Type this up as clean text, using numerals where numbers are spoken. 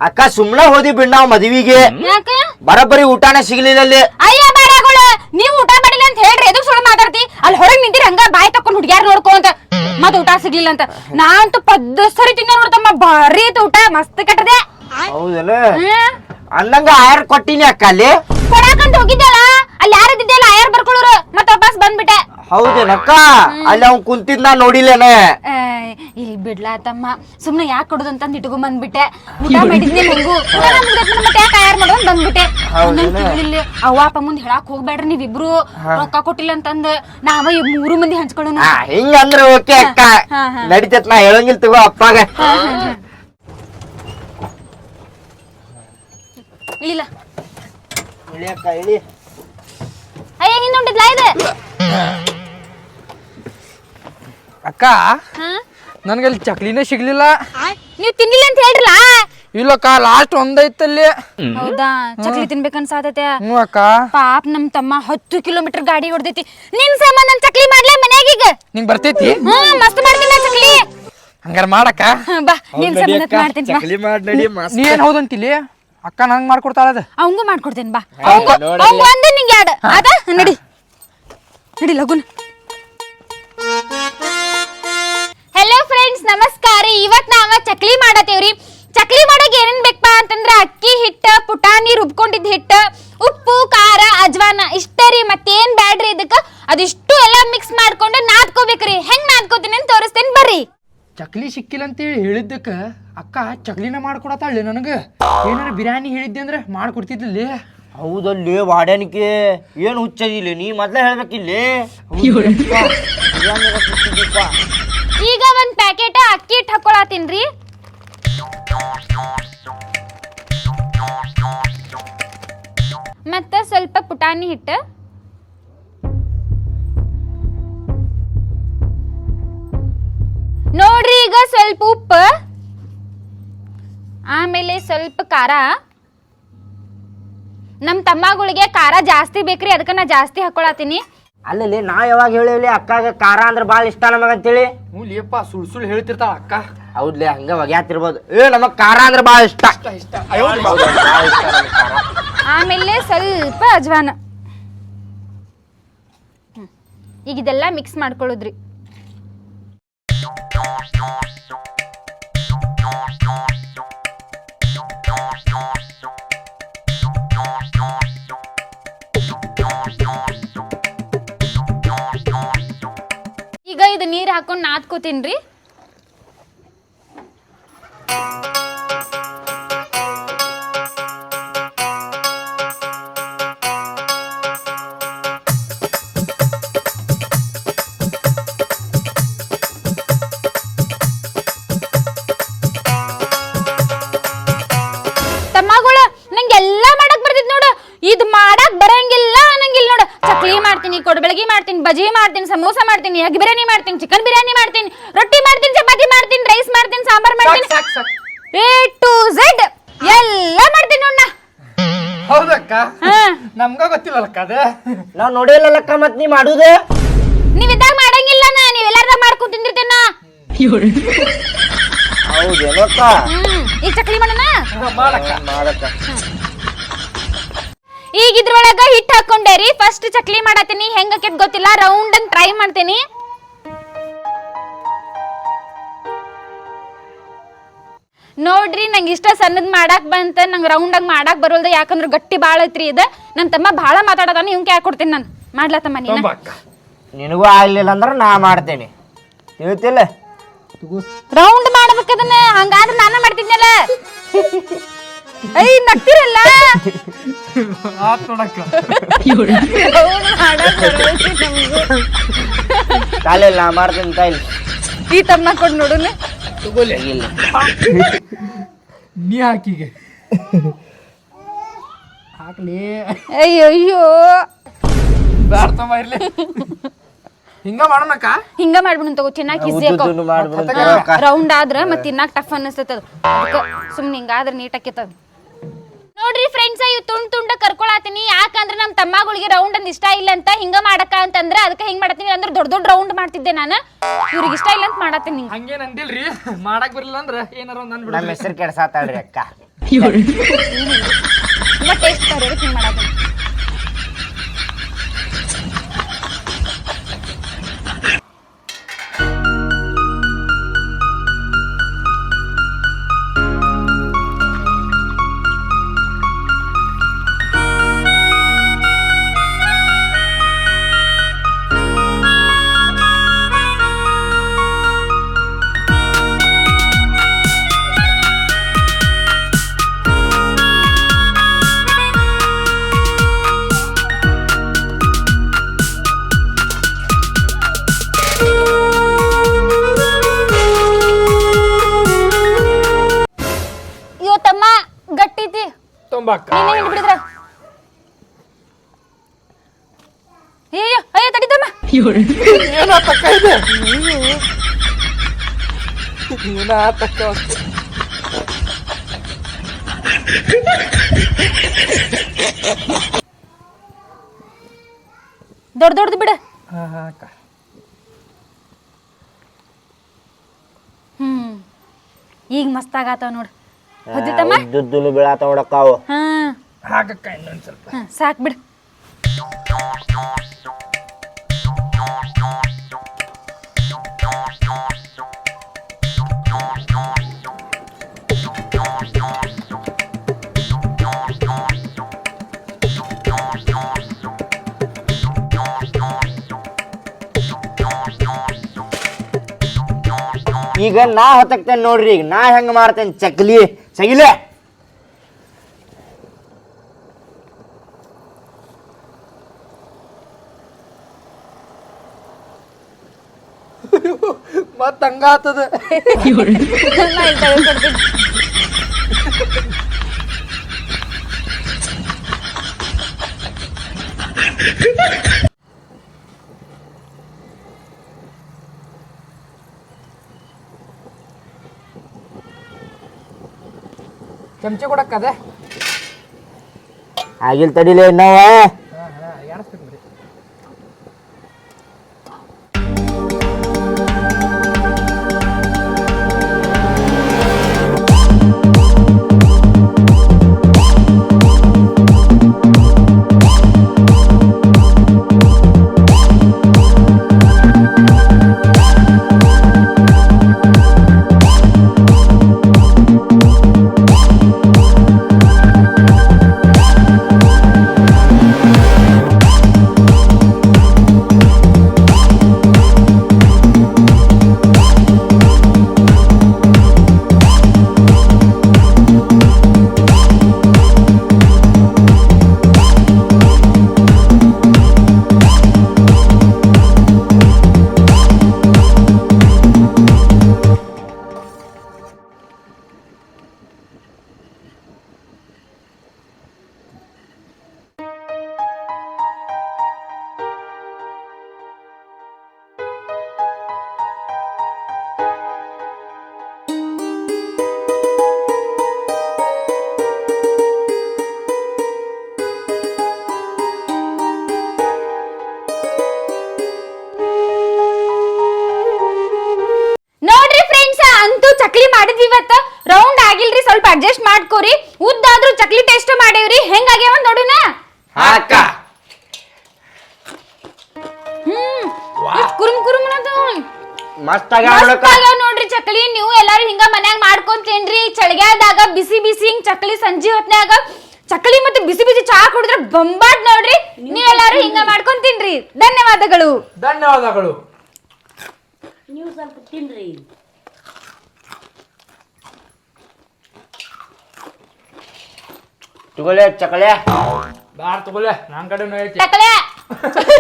ಅಕ್ಕ ಸುಮ್ನ ಹೋದಿ ಬಿಡ್ ನಾವ್ ಮದ್ವಿಗೆ ಬರಬ್ಬರಿ ಊಟನೇ ಸಿಗ್ಲಿಲ್ಲ ಅಲ್ಲಿ. ಅಯ್ಯ ಬಾಡಗಳು ನೀವ್ ಊಟ ಮಾಡಿಲ್ಲ ಅಂತ ಹೇಳ್ರಿ ಎದಕ್ ಸುಳ್ಳು ಮಾತಾಡ್ತಿ ಅಲ್ಲಿ ಹೊರಗ್ ನಿಂತಿರಿ ಹಂಗ ಬಾಯಿ ತಕೊಂಡ್ ಹುಡ್ಗ್ಯಾರ ನೋಡ್ಕೊ ಅಂತ ಮತ್ ಊಟ ಸಿಗ್ಲಿಲ್ಲ ಅಂತ ನಾ ಅಂತೂ ಪದ್ದ ಸರಿ ತಿನ್ನ ನೋಡ್ತಮ್ಮ ಭಾರಿ ಐತಿ ಊಟ ಮಸ್ತ್ ಕೆಟ್ಟದೆ. ಹೌದಲ್ಲ ಅಂದಂಗ ಆಯರ್ ಕೊಟ್ಟಿನಿ ಅಕ್ಕ ಅಲ್ಲಿ ಕೊಡಾಕಂತ ಹೋಗಿದ್ದಲ್ಲ ಅಲ್ಲಿ ಯಾರಿದ್ದಿದ್ದಲ್ಲ ಆಯರ್ ಬರ್ಕೊಳ್ಳೋರು ಮತ್ ವಾಪಸ್ ಬಂದ್ಬಿಟ್ಟೆ. ಹೌದೇನಕ್ಕ ಅಲ್ಲಿ ಅವ್ನ್ ಕುಂತಿದ್ ನಾ ನೋಡಿಲೇನೆ. ಇಲ್ಲಿ ಬಿಡ್ಲಾ ತಮ್ಮ ಸುಮ್ನೆ ಯಾಕೆ ಕೊಡುದು ಅಂತ ಇಟ್ಕೊಂಡ್ ಬಂದ್ಬಿಟ್ಟೆ. ಊಟ ಮಾಡಿದ್ನಿ ನಂಗು ಮತ್ತೆ ಯಾಕೆ ಆಯರ್ ಮಾಡೋದ್ ಬಂದ್ಬಿಟ್ಟೆ. ಇಲ್ಲಿ ಅವ್ವ ಅಪ್ಪ ಮುಂದೆ ಹೇಳಾಕ್ ಹೋಗ್ಬೇಡ್ರಿ ನೀವಿಬ್ರು ರೊಕ್ಕ ಕೊಟ್ಟಿಲ್ಲ ಅಂತಂದ್ ನಾವ 3 ಮಂದಿ ಹಂಚ್ಕೊಳ್ಳೋಣ. ಹಿಂಗಂದ್ರ ಓಕೆ ಅಕ್ಕ ನಡಿತೈತ್ ನಾ ಹೇಳಂಗಿಲ್ ತಗೋ ಅಪ್ಪಾಗ. ಇಲ್ಲ ಇಳಿ ಅಕ್ಕ ಇಳಿ. ಅಯ್ಯ ಹಿಂದುಂಟಿದ್ಲಾ ಇದು ಅಕ್ಕ ನನ್ಗಲ್ಲಿ ಚಕ್ಲಿನೇ ಸಿಗ್ಲಿಲ್ಲ. ನೀವ್ ತಿನ್ಲಿಲ್ಲ ಅಂತ ಹೇಳ್ರಲ್ಲ. ಇಲ್ಲಕ್ಕ ಲಾಸ್ಟ್ ಒಂದೈತಲ್ಲಿ. ಹೌದಾ ಚಕ್ಲಿ ತಿನ್ಬೇಕನ್ಸಾತೈತೆ. ಅಕ್ಕ ಪಾಪ ನಮ್ ತಮ್ಮ 10 ಕಿಲೋಮೀಟರ್ ಗಾಡಿ ಹೊಡ್ದೈತಿ ನಿನ್ ಸಂಬಂಧ ನನ್ ಚಕ್ಲಿ ಮಾಡ್ಲಾ ಮನ್ಯಾಗ ಈಗ. ನಿಂಗ್ ಬರ್ತೈತಿ? ಮಸ್ತ್ ಮಾಡ್ತೀನಿ ನಾ ಚಕ್ಲಿ. ಹಂಗಾರ ಮಾಡಕ್ಕ ಬಾ ನಿನ್ ಸಂಬಂಧ ಮಾಡ್ತೀನಿ ಬಾ. ಚಕ್ಲಿ ಮಾಡ್ ನಡಿ. ನೀ ಏನ್ ಹೌದಂತಿಲಿ ಅಕ್ಕ ನಂಗ್ ಮಾಡ್ಕೊಡ್ತಾಳ ಅದ. ಅವಂಗೂ ಮಾಡ್ಕೊಡ್ತೇನೆ ಬಾ. ಅವಂಗ ಒಂದೇ ನಿಂಗೆ ಯಾಡ ಅದ ನಡಿ ನಡಿ ಲಗುನ್. ಹೆಲೋ ಫ್ರೆಂಡ್ಸ್ ನಮಸ್ಕಾರ. ಇವತ್ ನಾವ ಚಕ್ಲಿ ಮಾಡತೇವ್ರಿ. ಚಕ್ಲಿ ಮಾಡಕ್ ಏನೇನ್ ಬೇಕಪ್ಪ ಅಂತಂದ್ರ ಅಕ್ಕಿ ಹಿಟ್ಟ, ಪುಟಾಣಿ ರುಬ್ಕೊಂಡಿದ್ ಹಿಟ್ಟ, ಉಪ್ಪು, ಖಾರ, ಅಜ್ವಾನ ಇಷ್ಟೇ ರೀ. ಮತ್ತೇನ್ ಬ್ಯಾಡ್ರಿ ಇದಕ್ಕ. ಅದಿಷ್ಟು ಎಲ್ಲ ಮಿಕ್ಸ್ ಮಾಡ್ಕೊಂಡು ನಾದ್ಕೋಬೇಕ್ರಿ. ಹೆಂಗ್ ನಾದ್ಕೋತೀನಿ ಅಂತ ತೋರಿಸ್ತೇನೆ ಬರ್ರಿ. ಚಕ್ಲಿ ಸಿಕ್ಕಿಲ್ಲ ಅಂತೇಳಿ ಹೇಳಿದ್ದಕ್ಕ ಅಕ್ಕ ಚಕ್ಲಿನ ಮಾಡ್ಕೊಡತಾಳೆ ನನಗ. ಏನಾರ ಬಿರಿಯಾನಿ ಹೇಳಿದ್ದೆ ಅಂದ್ರೆ ಮಾಡ್ಕೊಡ್ತಿದ್ದಲ್ಲಿ. ಹೌದಲ್ಲಿ ವಾಡ್ಯಾನಿಕೆ ಏನ್ ಹುಚ್ಚದಿಲ್ಲ ನೀ ಮೊದ್ಲೇ ಹೇಳ್ಬೇಕಿಲ್ಲಿ. ಈಗ ಒಂದ್ ಪ್ಯಾಕೆಟ್ ಅಕ್ಕಿ ಹಿಟ್ಟು ಹಾಕೊಳತ್ತೀನ್ರಿ. ಮತ್ತ ಸ್ವಲ್ಪ ಪುಟಾಣಿ ಹಿಟ್ಟು, ನೋಡ್ರಿ ಈಗ ಸ್ವಲ್ಪ ಉಪ್ಪು, ಆಮೇಲೆ ಸ್ವಲ್ಪ ಖಾರ. ನಮ್ ತಮ್ಮಗಳಿಗೆ ಖಾರ ಜಾಸ್ತಿ ಬೇಕ್ರಿ ಅದಕ್ಕ ನಾ ಜಾಸ್ತಿ ಹಾಕೊಳತೀನಿ. ಅಲ್ಲಲ್ಲಿ ನಾ ಯಾವಾಗ ಹೇಳಿವ್ಲಿ ಅಕ್ಕಾಗ ಖಾರ ಅಂದ್ರ ಬಾಳ ಇಷ್ಟ ನಮಗಂತೇಳಿ. ಲೇಪ ಸುಳ್ಳು ಹೇಳ್ತಿರ್ತಾಳ ಅಕ್ಕ. ಹೌದ್ಲಿ ಹಂಗ ಒಗ್ಯಾತಿರ್ಬೋದು. ನಮಗ್ ಖಾರ ಅಂದ್ರ ಬಾಳ ಇಷ್ಟ. ಆಮೇಲೆ ಸ್ವಲ್ಪ ಅಜ್ವಾನ. ಈಗ ಇದೆಲ್ಲ ಮಿಕ್ಸ್ ಮಾಡ್ಕೊಳ್ಳೋದ್ರಿ. ಈಗ ಇದು ನೀರ್ ಹಾಕೊಂಡ್ ನಾದ್ಕೋತೀನ್ರಿ. ತಮ್ಮಗಳ ನಂಗೆಲ್ಲಾ ಮಾಡಕ್ ಬರ್ತಿದ್ ನೋಡು. ಇದ್ ಮಾಡಕ್ ಬರಂಗಿಲ್ಲ ಅನ್ನಂಗಿಲ್ಲ ನೋಡು. ಚಕ್ಲಿ ಮಾಡ್ತೀನಿ, ಕೊಡಬೆಳಗಿ ಮಾಡ್ತೀನಿ, ಬಜಿ ಮಾಡ್ತೀನಿ, ಸಮೋಸ ಮಾಡ್ತೀನಿ, ಎಗ್ ಬಿರಿಯಾನಿ ಮಾಡ್ತೀನಿ, ಚಿಕನ್ ಬಿರಿಯಾನಿ ಮಾಡ್ತೀನಿ, ರೊಟ್ಟಿ ಮಾಡ್ತೀನಿ, ಚಪಾತಿ ಮಾಡ್ತೀನಿ, ರೈಸ್ ಮಾಡ್ತೀನಿ, ಸಾಂಬಾರ್ ಮಾಡ್ತೀನಿ, A to Z ಎಲ್ಲ ಮಾಡ್ತೀನಿ ನೋಡ್ ನಾ. ಹೌದಕ್ಕ ನಮ್ಗ ಗೊತ್ತಿಲ್ಲಕ್ಕ ಅದ. ನಾವ್ ನೋಡಿಲ್ಲಕ್ಕ ಮತ್ ನೀ ಮಾಡುದು. ನೀವಿದ್ದಾಗ ಮಾಡಂಗಿಲ್ಲ ನಾ, ನೀವೆಲ್ಲಾರ್ದಾಗ ಮಾಡ್ಕೊಂಡ್ ತಿಂದಿರ್ತೇನ. ಹೌದೇನಕ್ಕ? ಈಗ ಚಕ್ಲಿ ಮಾಡೋಣ. ಮಾಡಕ್ಕ ಈಗ ಇದ್ರೊಳಗ ಹಿಟ್ಟು ಹಾಕೊಂಡೇರಿ. ಫಸ್ಟ್ ಚಕ್ಲಿ ಮಾಡತ್ತೀನಿ. ಹೆಂಗ ಆಕೇತ್ ಗೊತ್ತಿಲ್ಲ, ರೌಂಡ್ ಅಂತ ಟ್ರೈ ಮಾಡ್ತೀನಿ. ನೋಡ್ರಿ ನಂಗೆ ಇಷ್ಟ ಸಣ್ಣದ್ ಮಾಡಾಕ್ ಬಂತ, ನಂಗೆ ರೌಂಡ್ ಆಗಿ ಮಾಡಾಕ್ ಬರೋಲ್ದ. ಯಾಕಂದ್ರೆ ಗಟ್ಟಿ ಬಾಳ ಐತ್ರಿ ಇದು. ನನ್ ತಮ್ಮ ಬಾಳ ಮಾತಾಡತಾನ, ಇವ್ಕೆ ಯಾಕೆ ಕೊಡ್ತೀನಿ ನಾನು. ಮಾಡ್ಲತ್ತಮ್ಮ ನೀನ. ನಿನಗೂ ಆಗ್ಲಿಲ್ಲ ಅಂದ್ರ ನಾ ಮಾಡ್ತೇನೆ ಹೇಳ್ತಿಲ್ಲ. ರೌಂಡ್ ಮಾಡ್ಬೇಕದನ್ನ, ಹಂಗಾದ್ರೆ ನಾನ ಮಾಡ್ತಿದ್ನಲ್ಲ. ಐ ನಗ್ತಿರಲ್ಲ. ಕಾಲಿಲ್ಲ ನಾ ಮಾಡ್ತೇನೆ ಕಾಯಿಲ್. ಈ ತಮ್ಮ ಕೊಡ್ ನೋಡುನ. ನೀ ಹಾಕಿಗೆ ಹಾಕ್ಲಿ. ಅಯ್ಯೋ ಬ್ಯಾಡ್ತಮ್ಮ ಇರ್ಲಿ. ಹಿಂಗ ಮಾಡೋಣಕ್ಕ. ಹಿಂಗ ಮಾಡ್ಬಿಡು ತಗೋ, ತಿನ್ನಾಕ ಈಸಿ ರೌಂಡ್ ಆದ್ರ ಮತ್ ತಿನ್ನಾಕ ಟಫ್ ಅನಿಸ್ತದ. ಸುಮ್ನೆ ಹಿಂಗಾದ್ರ ನೀಟ್ ಆಕೇತದ. ನೋಡ್ರಿ ಫ್ರೆಂಡ್ಸ್, ಇವ್ ತುಂಡ್ ತುಂಡ ಕರ್ಕೊಳತೀನಿ. ಯಾಕಂದ್ರ ನಮ್ ತಮ್ಮಗಳಿಗೆ ರೌಂಡ್ ಅಂದ್ ಇಷ್ಟ ಇಲ್ಲ ಅಂತ ಹಿಂಗ ಮಾಡಕ ಅಂತಂದ್ರ ಅದಕ್ಕೆ ಹಿಂಗ್ ಮಾಡತೀನಿ. ಅಂದ್ರೆ ದೊಡ್ಡ ದೊಡ್ಡ ರೌಂಡ್ ಮಾಡ್ತಿದ್ದೆ ನಾನು, ಇವ್ರಿಗೆ ಇಷ್ಟ ಇಲ್ಲ ಅಂತ ಮಾಡತ್ತೀನಿ. ಹಂಗೇನ್ ಅಂದಿಲ್ರಿ, ಮಾಡಕ್ ಬರಲಿಲ್ಲ ಅಂದ್ರ ಏನಾರ ಒಂದ್ ನಮ್ಮ ಹೆಸರು ಕೆಡ್ಸಾತಾಳ್ರಿ ಅಕ್ಕ. ಟೇಸ್ಟ್ ತೋರಿ ಹಿಂಗ್ ಮಾಡಾಕ ಇವತ್ತಮ್ಮ ಗಟ್ಟಿತಿ ತೊಂಬಕ್ಕ ನೀನೇ ಹಿಂಡ್ಬಿಡಿದ್ರ ಅಯ್ಯೋ ಅಯ್ಯೋ ತಡಿತಮ್ಮ ಏನ ತಕ್ಕ ಇದೆ ಏನ ತಕ್ಕ ದೊಡ್ಡದು ಬಿಡ ಹಾ ಹಾ ಅಕ್ಕ ಈಗ ಮಸ್ತ್ ಆಗತ್ತಾವ ನೋಡು ಹೊದಿತಮ್ಮ ಉದ್ದುದ್ದು ಬೀಳಾತ ನೋಡಕ್ಕಾವು. ಹಾ ಹಾಕಕ್ಕ ಇನ್ನೊಂದ್ ಸ್ವಲ್ಪ ಸಾಕ್ ಬಿಡು ಈಗ ನಾ ಹೊತ್ತಕ್ತೇನೆ ನೋಡ್ರಿ. ಈಗ ನಾ ಹೆಂಗ ಮಾಡ್ತೇನೆ ಚಕ್ಲಿ ಸಗಿಲೆ. ಮತ್ತ ಹಂಗಾತದ ನಾ ಇಲ್ಲಿ ತೆಗೆದ್ಕೊಡ್ತೀನಿ. ಚಮಚೆ ಕೊಡಕ್ಕದೆ ಆಗಿಲ್ ತಡಿಲೆ ನಾವ. ಎಣಿಸ್ಬೇಕು ಬಿಡಿ. ಚಕ್ಲಿ ಮಾಡಿದ್ವಿ ಇವತ್ತ. ರೌಂಡ್ ಆಗಿಲ್ರಿ, ಸ್ವಲ್ಪ ಅಡ್ಜಸ್ಟ್ ಮಾಡ್ಕೋರಿ. ಉದ್ದಾದ್ರೂ ಚಕ್ಲಿ ಟೇಸ್ಟ್ ಮಾಡೇವ್ರಿ. ಹೆಂಗಾಗ್ಯಾವ ನೋಡುನ. ಹಾಕ ಕುರುಮ್ ಕುರುಮ್ ಮಸ್ತ್ ಆಗ್ಯಾವ ನೋಡ್ರಿ ಚಕ್ಲಿ. ನೀವು ಎಲ್ಲಾರು ಹಿಂಗ ಮನ್ಯಾಗ ಮಾಡ್ಕೊಂಡ್ ತಿನ್ರಿ. ಚಳಿಗಾಲದಾಗ ಬಿಸಿ ಬಿಸಿ ಹಿಂಗ್ ಚಕ್ಲಿ ಸಂಜೆ ಹೊತ್ನ್ಯಾಗ ಚಕ್ಲಿ ಮತ್ತೆ ಬಿಸಿ ಬಿಸಿ ಚಹಾ ಕುಡಿದ್ರೆ ಬಂಬಾಟ್ ನೋಡ್ರಿ. ನೀವೆಲ್ಲಾರು ಹಿಂಗ ಮಾಡ್ಕೊಂಡ್ ತಿನ್ರಿ. ಧನ್ಯವಾದಗಳು. ಧನ್ಯವಾದಗಳು. ನೀವು ಸ್ವಲ್ಪ ತಿನ್ರಿ. ತಗೊಳ್ಳೆ ಚಕಳೆ. ಬಾರ್ ತಗೊಳ್ಳೆ, ನನ್ ಕಡೆ ಐತಿ ಚಕ್ಲೆ. ಚಕಲ